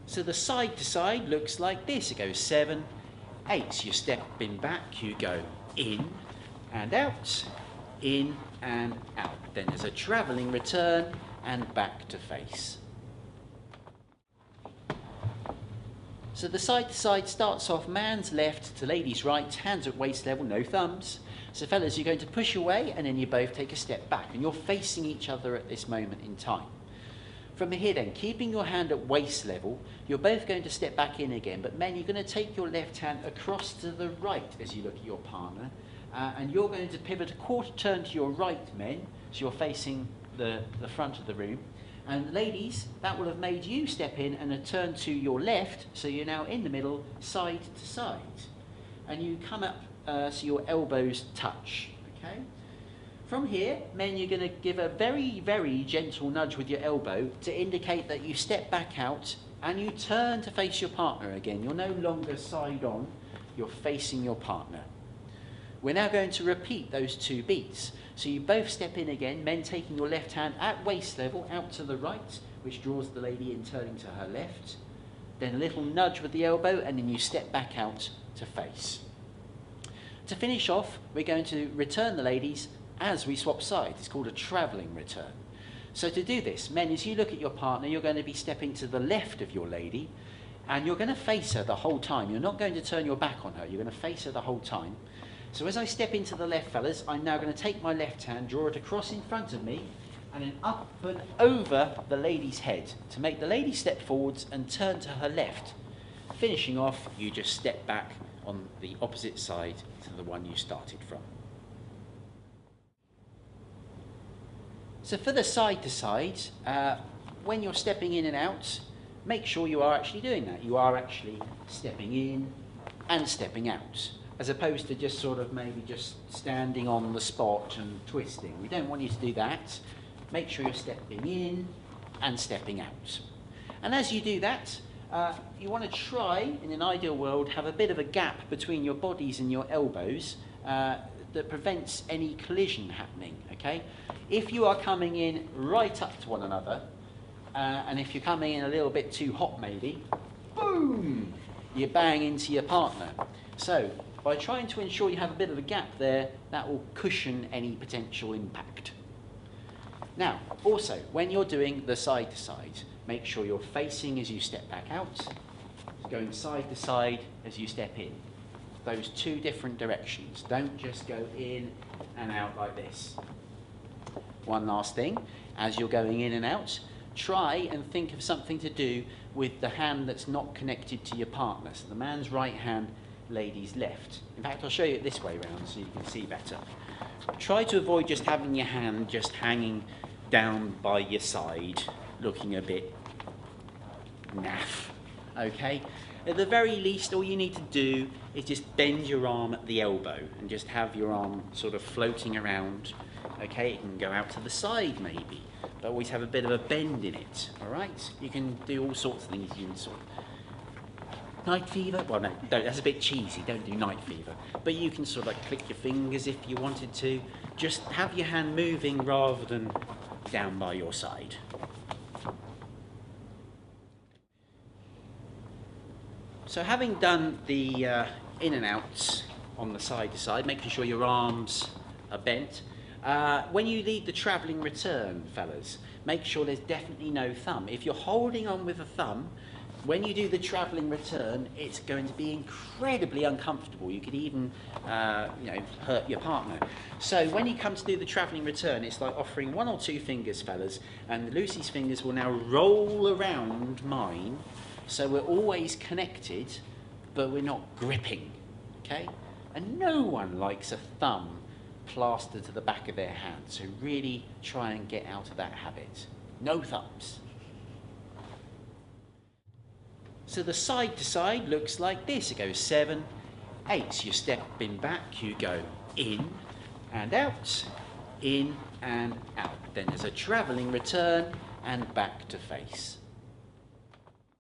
So the side to side looks like this. It goes 7, 8. So you're stepping back, you go in and out, in and out. Then there's a travelling return and back to face. So the side to side starts off man's left to lady's right, hands at waist level, no thumbs. So fellas, you're going to push away and then you both take a step back and you're facing each other at this moment in time. From here then, keeping your hand at waist level, you're both going to step back in again, but men, you're going to take your left hand across to the right as you look at your partner, and you're going to pivot a quarter turn to your right, men, so you're facing the front of the room. And ladies, that will have made you step in and a turn to your left, so you're now in the middle, side to side. And you come up so your elbows touch, okay? From here, men, you're going to give a very, very gentle nudge with your elbow to indicate that you step back out and you turn to face your partner again. You're no longer side on, you're facing your partner. We're now going to repeat those 2 beats. So you both step in again, men taking your left hand at waist level out to the right, which draws the lady in turning to her left. Then a little nudge with the elbow and then you step back out to face. To finish off, we're going to return the ladies as we swap sides. It's called a travelling return. So to do this, men, as you look at your partner, you're going to be stepping to the left of your lady and you're going to face her the whole time. You're not going to turn your back on her, you're going to face her the whole time. So as I step into the left, fellas, I'm now going to take my left hand, draw it across in front of me and then up and over the lady's head to make the lady step forwards and turn to her left. Finishing off, you just step back on the opposite side to the one you started from. So for the side to side, when you're stepping in and out, make sure you are actually doing that. You are actually stepping in and stepping out, as opposed to just sort of maybe just standing on the spot and twisting. We don't want you to do that. Make sure you're stepping in and stepping out. And as you do that, you want to try, in an ideal world, have a bit of a gap between your bodies and your elbows that prevents any collision happening, okay? If you are coming in right up to one another, and if you're coming in a little bit too hot maybe, boom, you bang into your partner. So, by trying to ensure you have a bit of a gap there, that will cushion any potential impact. Now, also, when you're doing the side to side, make sure you're facing as you step back out, going side to side as you step in. Those 2 different directions. Don't just go in and out like this. One last thing, as you're going in and out, try and think of something to do with the hand that's not connected to your partner. So the man's right hand, lady's left. In fact, I'll show you it this way round so you can see better. Try to avoid just having your hand just hanging down by your side, looking a bit naff, okay? At the very least, all you need to do is just bend your arm at the elbow and just have your arm sort of floating around, okay? It can go out to the side maybe, but always have a bit of a bend in it, all right? You can do all sorts of things. You can sort of night fever, well no, that's a bit cheesy, don't do night fever, but you can sort of like click your fingers if you wanted to. Just have your hand moving rather than down by your side. So having done the in and outs on the side to side, making sure your arms are bent, when you lead the travelling return, fellas, make sure there's definitely no thumb. If you're holding on with a thumb, when you do the travelling return, it's going to be incredibly uncomfortable. You could even hurt your partner. So when you come to do the travelling return, it's like offering 1 or 2 fingers, fellas, and Lucy's fingers will now roll around mine. So we're always connected, but we're not gripping, okay? And no one likes a thumb plastered to the back of their hand, so really try and get out of that habit. No thumbs. So the side to side looks like this. It goes 7, 8. So you're stepping back, you go in and out, in and out. Then there's a travelling return and back to face.